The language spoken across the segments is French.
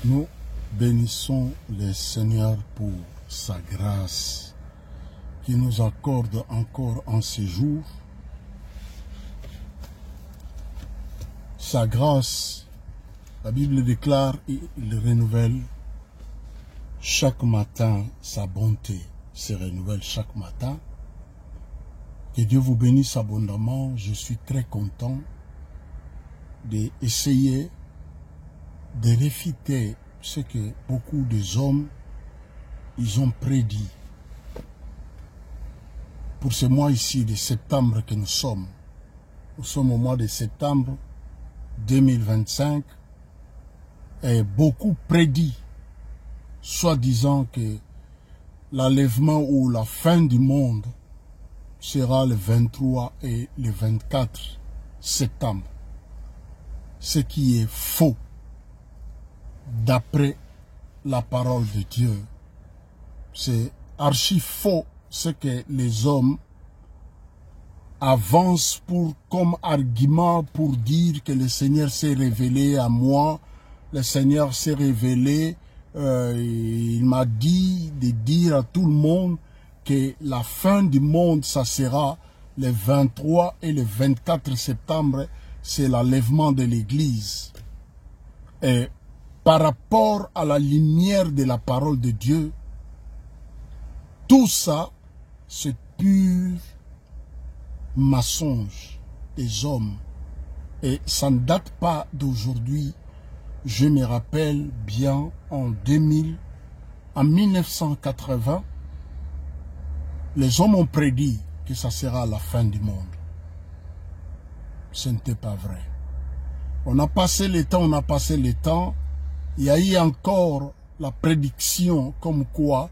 Nous bénissons le Seigneur pour sa grâce qui nous accorde encore en ces jours. Sa grâce, la Bible déclare, il renouvelle chaque matin, sa bonté se renouvelle chaque matin. Que Dieu vous bénisse abondamment. Je suis très content d'essayer de réfuter ce que beaucoup des hommes ils ont prédit. Pour ce mois ici de septembre que nous sommes au mois de septembre 2025, et beaucoup prédit, soi-disant que l'enlèvement ou la fin du monde sera le 23 et le 24 septembre. Ce qui est faux d'après la parole de Dieu. C'est archi faux ce que les hommes avancent comme argument pour dire que le Seigneur s'est révélé à moi, le Seigneur s'est révélé, il m'a dit de dire à tout le monde que la fin du monde, ça sera le 23 et le 24 septembre, c'est l'enlèvement de l'Église. Et par rapport à la lumière de la parole de Dieu, tout ça, c'est pur mensonge des hommes. Et ça ne date pas d'aujourd'hui. Je me rappelle bien en 1980, les hommes ont prédit que ça sera la fin du monde. Ce n'était pas vrai. On a passé le temps, il y a eu encore la prédiction comme quoi,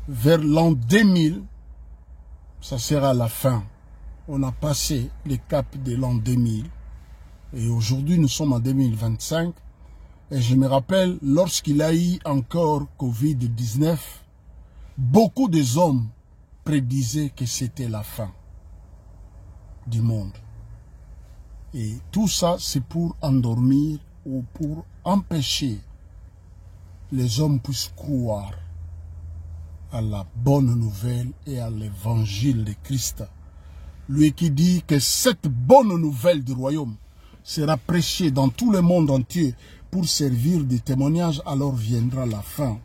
vers l'an 2000, ça sera la fin. On a passé le cap de l'an 2000. Et aujourd'hui, nous sommes en 2025. Et je me rappelle, lorsqu'il y a eu encore Covid-19, beaucoup des hommes prédisaient que c'était la fin du monde. Et tout ça, c'est pour endormir ou pour empêcher les hommes puissent croire à la bonne nouvelle et à l'évangile de Christ. Lui qui dit que cette bonne nouvelle du royaume sera prêchée dans tout le monde entier pour servir de témoignage, alors viendra la fin.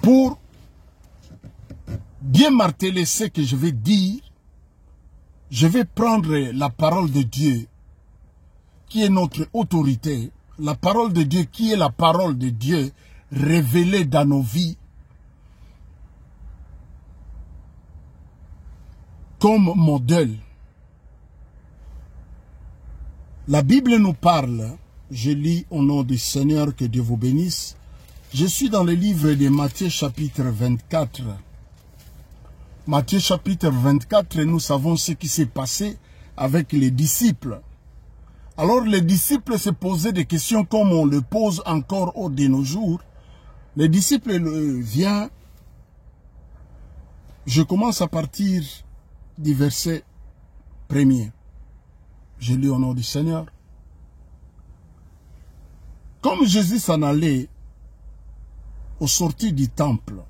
Pour bien marteler ce que je vais dire, je vais prendre la parole de Dieu qui est notre autorité, la parole de Dieu qui est la parole de Dieu révélée dans nos vies comme modèle. La Bible nous parle, je lis au nom du Seigneur, que Dieu vous bénisse. Je suis dans le livre de Matthieu chapitre 24. Matthieu chapitre 24, nous savons ce qui s'est passé avec les disciples. Alors les disciples se posaient des questions comme on le pose encore de nos jours. Les disciples viennent, je commence à partir du verset 1er. Je lis au nom du Seigneur. Comme Jésus s'en allait au sortir du temple,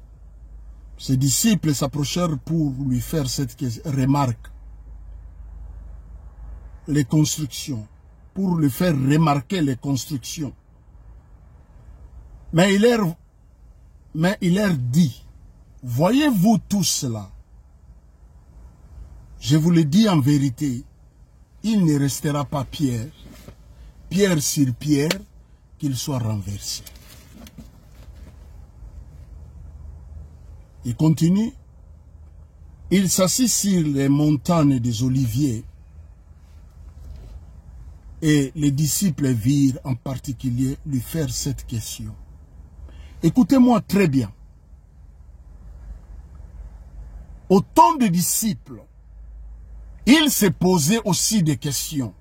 ses disciples s'approchèrent pour lui faire cette remarque. Les constructions, pour lui faire remarquer les constructions. Mais il leur dit, voyez-vous tout cela? Je vous le dis en vérité, il ne restera pas pierre sur pierre, qu'il soit renversé. Il continue, il s'assit sur les montagnes des Oliviers, et les disciples virent en particulier lui faire cette question. Écoutez-moi très bien. Autant de disciples, il s'est posé aussi des questions,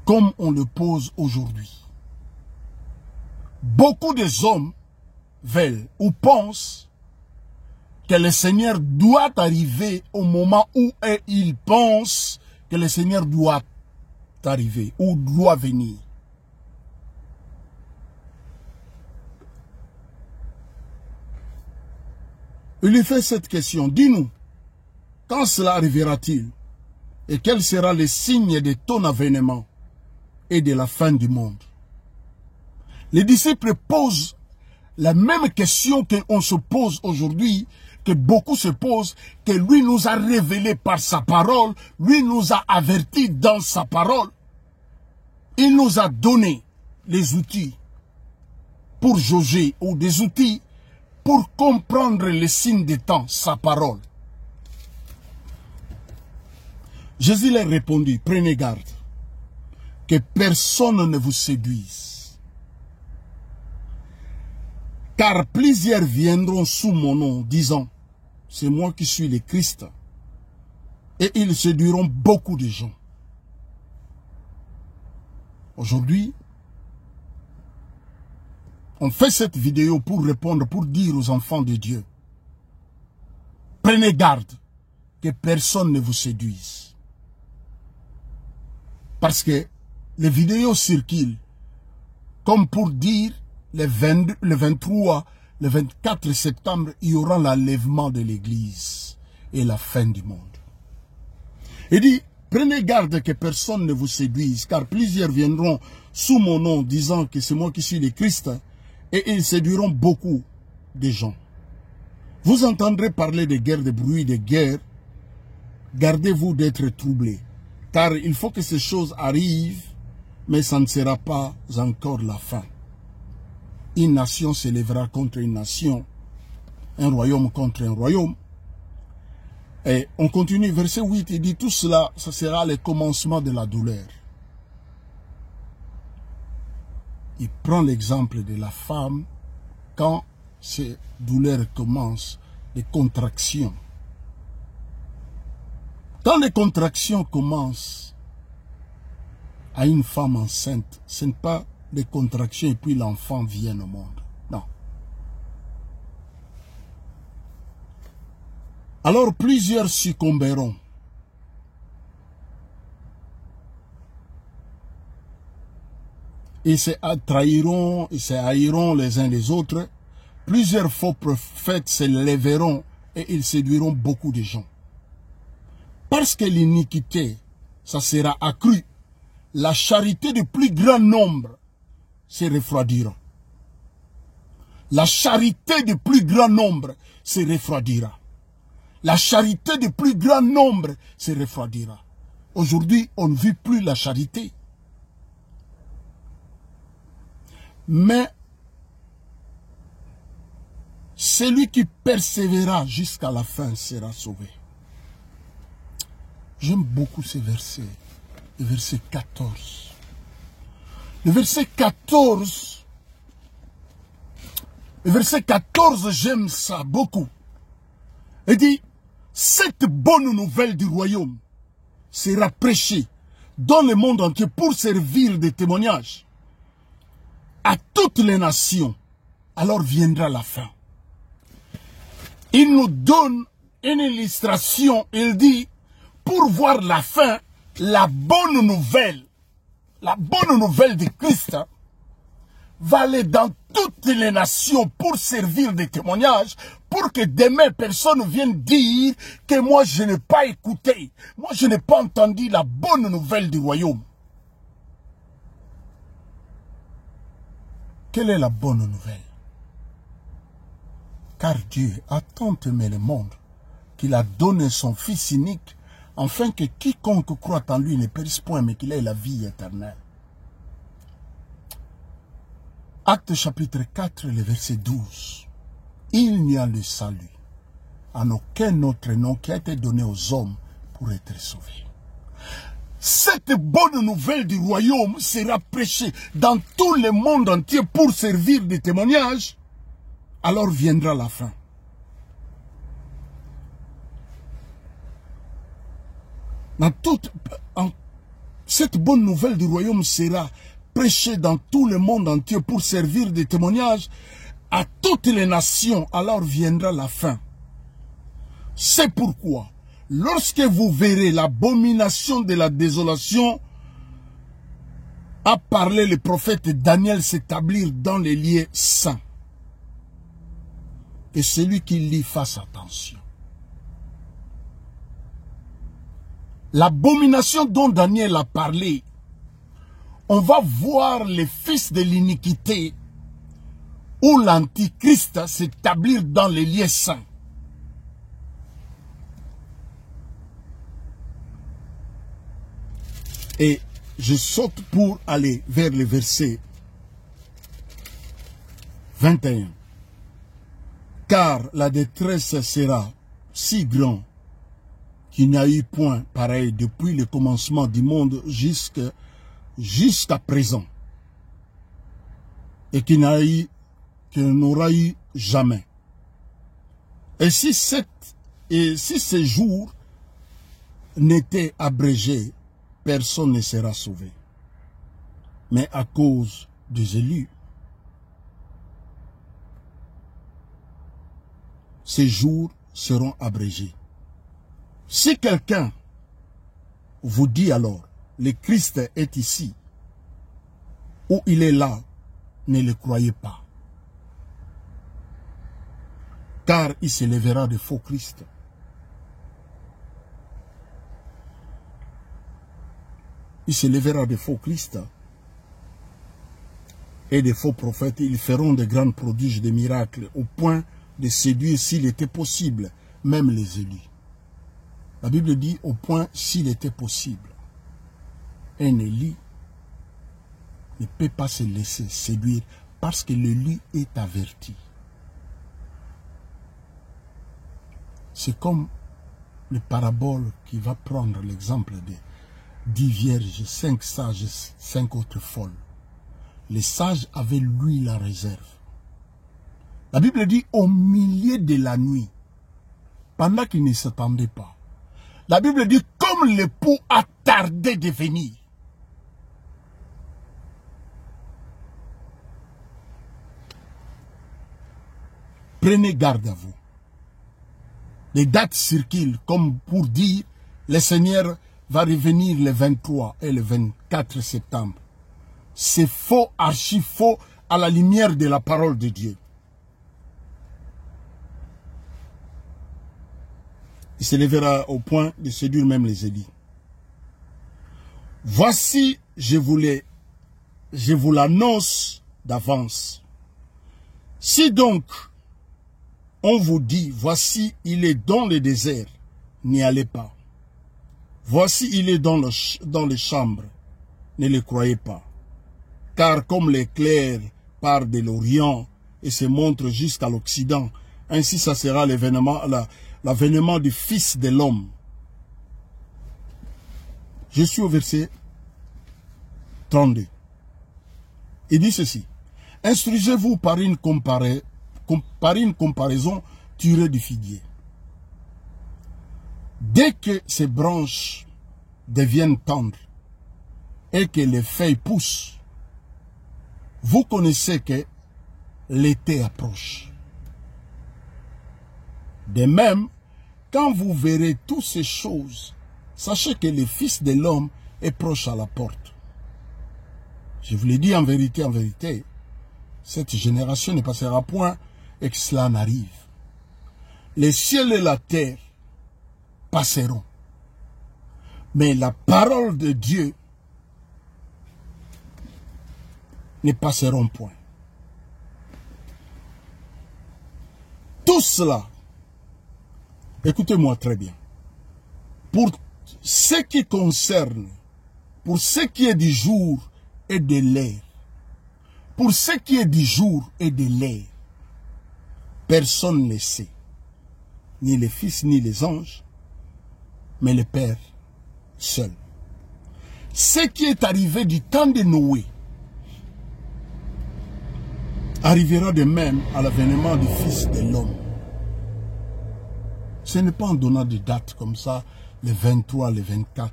comme on le pose aujourd'hui. Beaucoup des hommes veulent ou pensent que le Seigneur doit arriver au moment où ils pensent que le Seigneur doit arriver ou doit venir. Il lui fait cette question. Dis-nous, quand cela arrivera-t-il? Et quel sera le signe de ton avènement et de la fin du monde? Les disciples posent la même question qu'on se pose aujourd'hui, que beaucoup se posent, que lui nous a révélé par sa parole, lui nous a avertis dans sa parole. Il nous a donné les outils pour jauger, ou des outils pour comprendre les signes des temps, sa parole. Jésus leur répondit, prenez garde, que personne ne vous séduise. Car plusieurs viendront sous mon nom, disant, c'est moi qui suis le Christ. Et ils séduiront beaucoup de gens. Aujourd'hui, on fait cette vidéo pour répondre, pour dire aux enfants de Dieu, prenez garde que personne ne vous séduise. Parce que les vidéos circulent comme pour dire le 23, le 24 septembre, il y aura l'enlèvement de l'église et la fin du monde. Il dit, prenez garde que personne ne vous séduise, car plusieurs viendront sous mon nom disant que c'est moi qui suis le Christ, et ils séduiront beaucoup de gens. Vous entendrez parler de guerre, de bruit, de guerre. Gardez-vous d'être troublés, car il faut que ces choses arrivent, mais ça ne sera pas encore la fin. Une nation s'élèvera contre une nation, un royaume contre un royaume. Et on continue, verset 8, il dit, tout cela, ça sera le commencement de la douleur. Il prend l'exemple de la femme quand ces douleurs commencent, les contractions. Quand les contractions commencent à une femme enceinte, ce n'est pas des contractions et puis l'enfant vient au monde. Non. Alors plusieurs succomberont. Ils se trahiront, ils se haïront les uns les autres. Plusieurs faux prophètes se lèveront et ils séduiront beaucoup de gens. Parce que l'iniquité, ça sera accru, la charité du plus grand nombre se refroidira. La charité du plus grand nombre se refroidira. La charité du plus grand nombre se refroidira. Aujourd'hui, on ne vit plus la charité. Mais celui qui persévérera jusqu'à la fin sera sauvé. J'aime beaucoup ce verset, le verset 14. Le verset 14, j'aime ça beaucoup. Il dit, cette bonne nouvelle du royaume sera prêchée dans le monde entier pour servir de témoignage à toutes les nations. Alors viendra la fin. Il nous donne une illustration. Il dit, pour voir la fin, la bonne nouvelle de Christ va aller dans toutes les nations pour servir de témoignage, pour que demain personne vienne dire que moi je n'ai pas écouté, moi je n'ai pas entendu la bonne nouvelle du royaume. Quelle est la bonne nouvelle? Car Dieu a tant aimé le monde qu'il a donné son Fils unique, afin que quiconque croit en lui ne périsse point, mais qu'il ait la vie éternelle. Acte chapitre 4, le verset 12. Il n'y a le salut en aucun autre nom qui a été donné aux hommes pour être sauvés. Cette bonne nouvelle du royaume sera prêchée dans tout le monde entier pour servir de témoignage. Alors viendra la fin. Cette bonne nouvelle du royaume sera prêchée dans tout le monde entier pour servir de témoignage à toutes les nations. Alors viendra la fin. C'est pourquoi, lorsque vous verrez l'abomination de la désolation, a parlé le prophète Daniel, s'établir dans les lieux saints. Et celui qui lit, fasse attention. L'abomination dont Daniel a parlé, on va voir les fils de l'iniquité ou l'antichrist s'établir dans les lieux saints. Et je saute pour aller vers le verset 21. Car la détresse sera si grande qu'il n'y a eu point pareil depuis le commencement du monde jusqu'à présent. Et qu'il n'aura eu jamais. Et si ce jour n'était abrégé, personne ne sera sauvé. Mais à cause des élus, ces jours seront abrégés. Si quelqu'un vous dit alors, le Christ est ici, ou il est là, ne le croyez pas. Car il se lèvera de faux Christ. Il se lèvera de faux Christ et de faux prophètes. Ils feront de grands prodiges, des miracles, au point de séduire, s'il était possible, même les élus. La Bible dit au point s'il était possible. Un élu ne peut pas se laisser séduire parce que l'élu est averti. C'est comme le parabole qui va prendre l'exemple de 10 vierges, 5 sages, 5 autres folles. Les sages avaient lui la réserve. La Bible dit au milieu de la nuit, pendant qu'ils ne s'attendaient pas. La Bible dit comme l'époux a tardé de venir. Prenez garde à vous. Les dates circulent comme pour dire le Seigneur va revenir le 23 et le 24 septembre. C'est faux, archi faux, à la lumière de la parole de Dieu. Il se lèvera au point de séduire même les élus. Voici, je vous l'annonce d'avance. Si donc, on vous dit, voici, il est dans le désert, n'y allez pas. Voici, il est dans les chambres, ne le croyez pas. Car comme l'éclair part de l'Orient et se montre jusqu'à l'Occident, ainsi ça sera l'avènement du Fils de l'homme. Je suis au verset 32. Il dit ceci. Instruisez-vous par une comparaison tirée du figuier. Dès que ces branches deviennent tendres et que les feuilles poussent, vous connaissez que l'été approche. De même, quand vous verrez toutes ces choses, sachez que le Fils de l'homme est proche à la porte. Je vous l'ai dit en vérité, cette génération ne passera point et que cela n'arrive. Les cieux et la terre passeront. Mais la parole de Dieu ne passeront point. Tout cela, écoutez-moi très bien, pour ce qui concerne, pour ce qui est du jour et de l'heure, pour ce qui est du jour et de l'heure, personne ne le sait, ni les fils ni les anges, mais le Père seul. Ce qui est arrivé du temps de Noé arrivera de même à l'avènement du Fils de l'homme. Ce n'est pas en donnant des dates comme ça, le 23, le 24.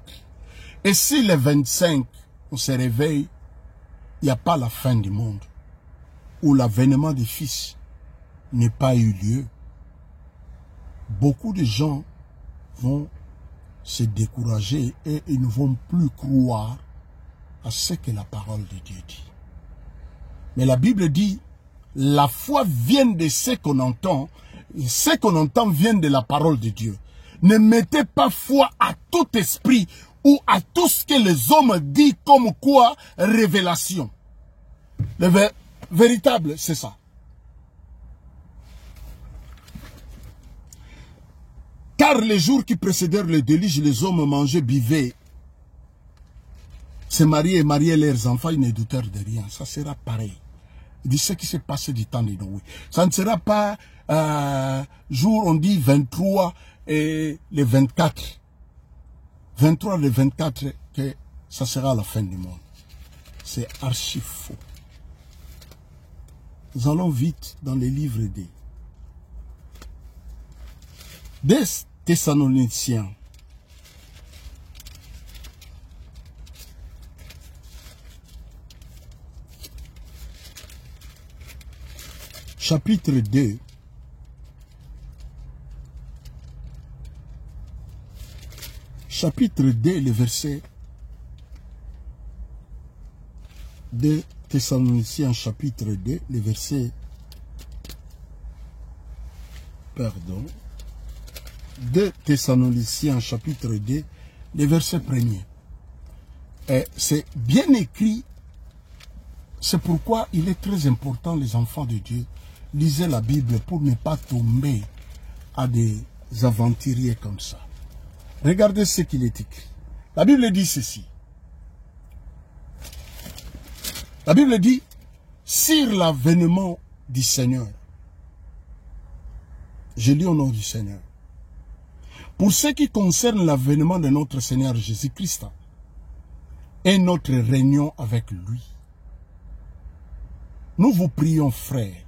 Et si le 25, on se réveille, il n'y a pas la fin du monde, où l'avènement du Fils n'a pas eu lieu. Beaucoup de gens vont se décourager et ils ne vont plus croire à ce que la parole de Dieu dit. Mais la Bible dit, la foi vient de ce qu'on entend ce qu'on entend vient de la parole de Dieu. Ne mettez pas foi à tout esprit ou à tout ce que les hommes disent comme quoi révélation. Le véritable, c'est ça. Car les jours qui précédèrent le déluge, les hommes mangeaient, buvaient, se mariaient et mariaient leurs enfants, ils ne doutèrent de rien. Ça sera pareil. Il dit ce qui s'est passé du temps de Noé. Ça ne sera pas jour, on dit 23 et le 24. 23 et le 24, que ça sera la fin du monde. C'est archi faux. Nous allons vite dans les livres des Thessaloniciens. Chapitre 2. Chapitre 2, le verset 2 Thessaloniciens, chapitre 2, le verset... Pardon. 2 Thessaloniciens, chapitre 2, le verset 1er. C'est bien écrit. C'est pourquoi il est très important, les enfants de Dieu, lisez la Bible pour ne pas tomber à des aventuriers comme ça. Regardez ce qu'il est écrit. La Bible dit ceci. La Bible dit, sur l'avènement du Seigneur. Je lis au nom du Seigneur. Pour ce qui concerne l'avènement de notre Seigneur Jésus-Christ et notre réunion avec lui, nous vous prions, frères,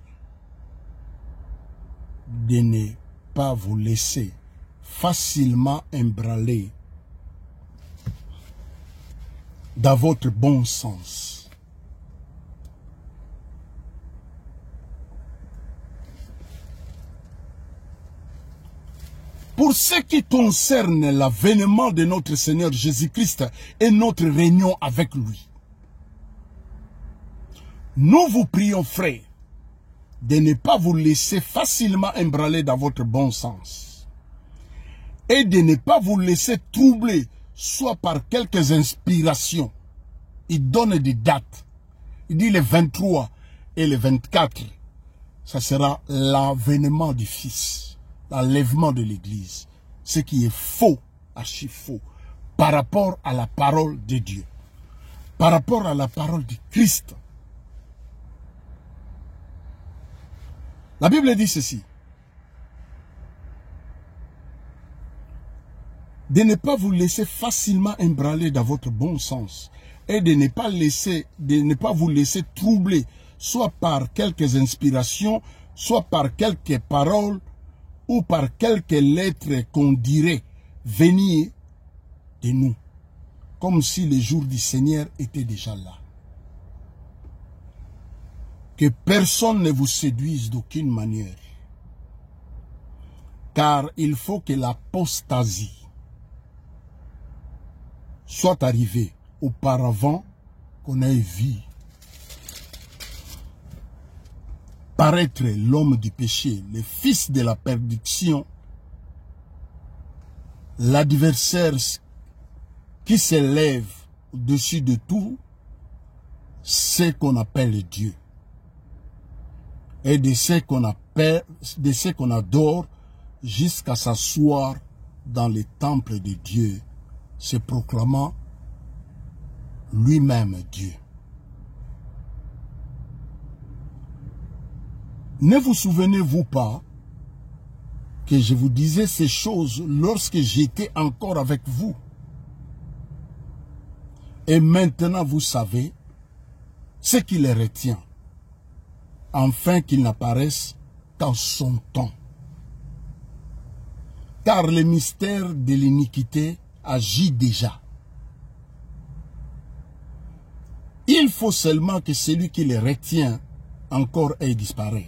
de ne pas vous laisser facilement embranler dans votre bon sens. Pour ce qui concerne l'avènement de notre Seigneur Jésus-Christ et notre réunion avec lui, nous vous prions, frères, de ne pas vous laisser facilement embranler dans votre bon sens et de ne pas vous laisser troubler soit par quelques inspirations. Il donne des dates. Il dit le 23 et le 24, ça sera l'avènement du Fils, l'enlèvement de l'Église. Ce qui est faux, archi faux, par rapport à la parole de Dieu, par rapport à la parole du Christ. La Bible dit ceci. De ne pas vous laisser facilement embranler dans votre bon sens et de ne pas vous laisser troubler soit par quelques inspirations, soit par quelques paroles ou par quelques lettres qu'on dirait venir de nous, comme si le jour du Seigneur était déjà là. Que personne ne vous séduise d'aucune manière, car il faut que l'apostasie soit arrivée auparavant qu'on ait vu paraître l'homme du péché, le fils de la perdition, l'adversaire qui s'élève au-dessus de tout ce qu'on appelle Dieu et de ce qu'on adore jusqu'à s'asseoir dans le temple de Dieu, se proclamant lui-même Dieu. Ne vous souvenez-vous pas que je vous disais ces choses lorsque j'étais encore avec vous? Et maintenant vous savez ce qui les retient, afin qu'ils n'apparaissent qu'en son temps. Car le mystère de l'iniquité agit déjà. Il faut seulement que celui qui les retient encore ait disparu.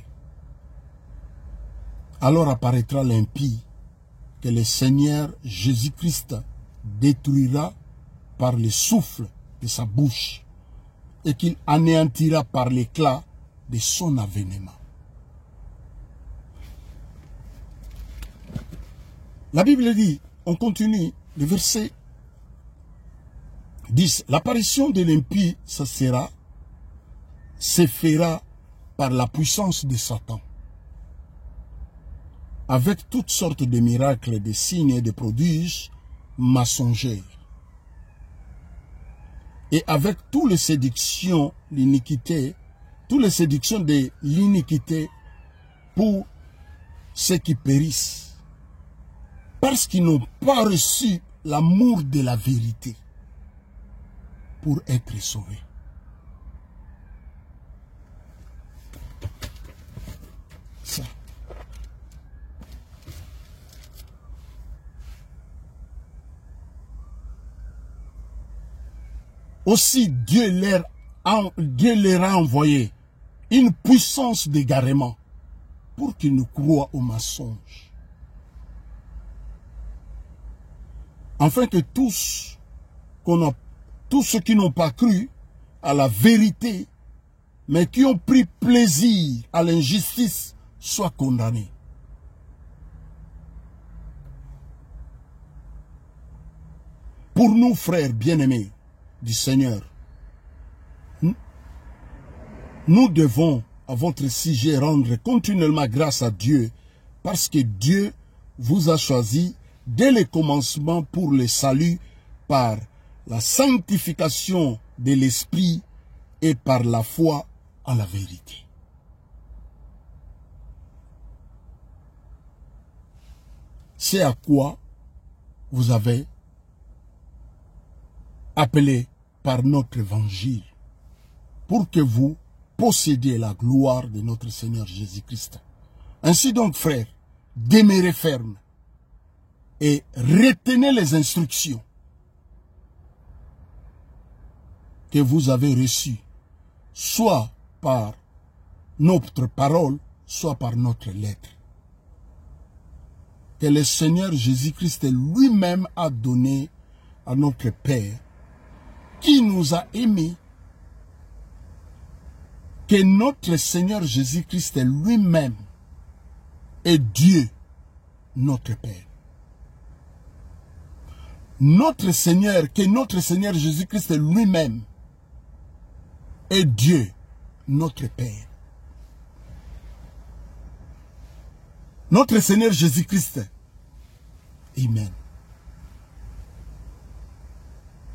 Alors apparaîtra l'impie que le Seigneur Jésus-Christ détruira par le souffle de sa bouche et qu'il anéantira par l'éclat de son avènement. La Bible dit, on continue, le verset 10. L'apparition de l'impie, se fera par la puissance de Satan, avec toutes sortes de miracles, de signes et de prodiges mensongers, et avec toutes les séductions, l'iniquité, toutes les séductions de l'iniquité pour ceux qui périssent, parce qu'ils n'ont pas reçu l'amour de la vérité pour être sauvés. Ça. Aussi, Dieu leur a envoyé une puissance d'égarement pour qu'ils ne croient aux mensonges. Afin que tous ceux qui n'ont pas cru à la vérité, mais qui ont pris plaisir à l'injustice, soient condamnés. Pour nous, frères bien-aimés du Seigneur, nous devons, à votre sujet, rendre continuellement grâce à Dieu, parce que Dieu vous a choisi dès le commencement pour le salut par la sanctification de l'Esprit et par la foi en la vérité. C'est à quoi vous avez appelé par notre évangile, pour que vous possédiez la gloire de notre Seigneur Jésus-Christ. Ainsi donc, frères, demeurez fermes et retenez les instructions que vous avez reçues, soit par notre parole, soit par notre lettre, que le Seigneur Jésus-Christ lui-même a donné à notre Père, qui nous a aimés, que notre Seigneur Jésus-Christ lui-même est Dieu, notre Père. Que notre Seigneur Jésus-Christ lui-même est Dieu, notre Père. Notre Seigneur Jésus-Christ, Amen.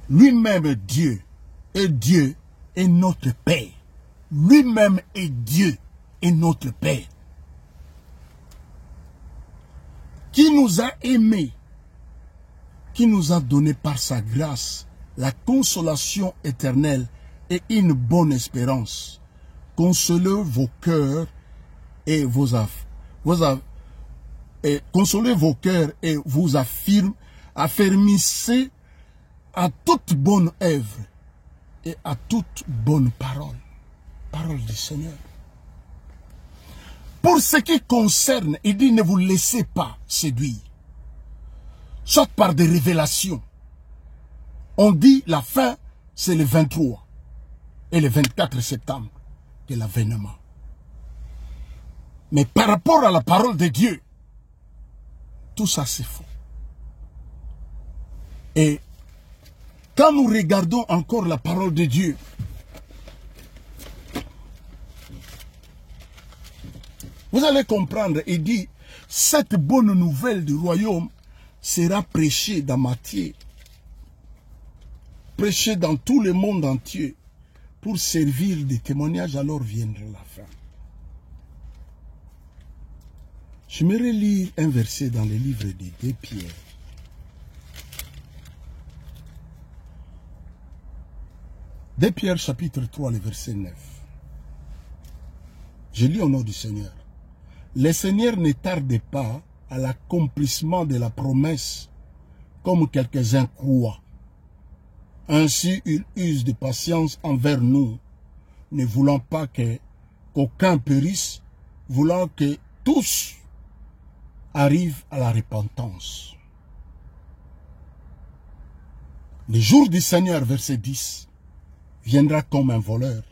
Lui-même Dieu est notre Père. Lui-même est Dieu et notre Père. Qui nous a aimés, qui nous a donné par sa grâce la consolation éternelle et une bonne espérance. Consolez vos cœurs et consolez vos cœurs et vous affermissez à toute bonne œuvre et à toute bonne parole. Parole du Seigneur. Pour ce qui concerne, il dit ne vous laissez pas séduire, soit par des révélations. On dit la fin, c'est le 23 et le 24 septembre de l'avènement. Mais par rapport à la parole de Dieu, tout ça c'est faux. Et quand nous regardons encore la parole de Dieu, vous allez comprendre, il dit, cette bonne nouvelle du royaume sera prêchée dans Matthieu, prêchée dans tout le monde entier, pour servir de témoignage, alors viendra la fin. J'aimerais lire un verset dans le livre de 2 Pierre. 2 Pierre chapitre 3, le verset 9. Je lis au nom du Seigneur. Le Seigneur ne tarde pas à l'accomplissement de la promesse, comme quelques-uns croient. Ainsi, il use de patience envers nous, ne voulant pas qu'aucun périsse, voulant que tous arrivent à la repentance. Le jour du Seigneur, verset 10, viendra comme un voleur.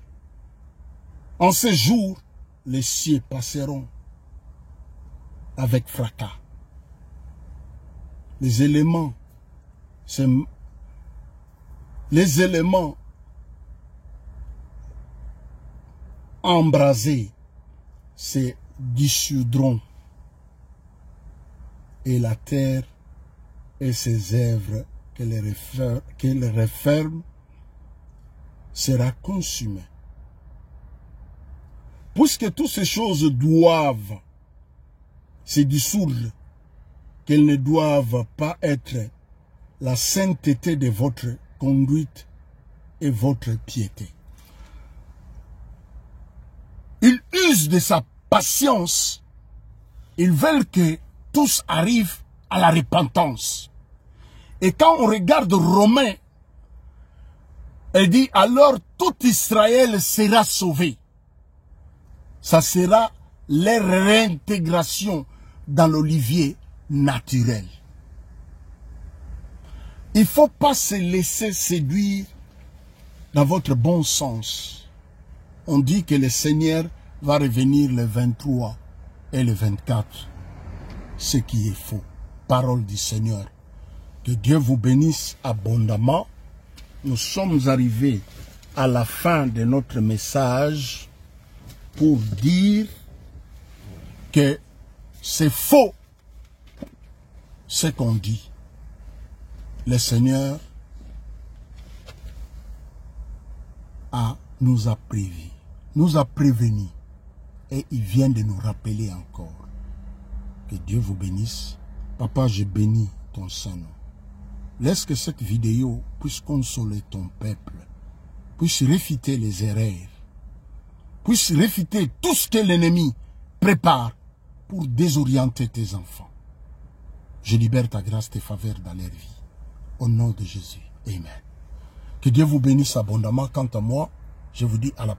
En ce jour, les cieux passeront avec fracas. les éléments, embrasés se dissoudront et la terre et ses œuvres qu'elle referme sera consumée. Puisque toutes ces choses doivent se dissoudre, qu'elles ne doivent pas être la sainteté de votre conduite et votre piété. Ils usent de sa patience. Ils veulent que tous arrivent à la repentance. Et quand on regarde Romains, elle dit alors tout Israël sera sauvé. Ça sera leur réintégration dans l'olivier naturel. Il ne faut pas se laisser séduire dans votre bon sens. On dit que le Seigneur va revenir le 23 et le 24. Ce qui est faux. Parole du Seigneur. Que Dieu vous bénisse abondamment. Nous sommes arrivés à la fin de notre message pour dire que c'est faux ce qu'on dit. Le Seigneur nous a prévenus et il vient de nous rappeler encore. Que Dieu vous bénisse. Papa, je bénis ton Saint-Nom. Laisse que cette vidéo puisse consoler ton peuple, puisse réfuter les erreurs, puisse réfuter tout ce que l'ennemi prépare pour désorienter tes enfants. Je libère ta grâce, tes faveurs dans leur vie. Au nom de Jésus. Amen. Que Dieu vous bénisse abondamment. Quant à moi, je vous dis à la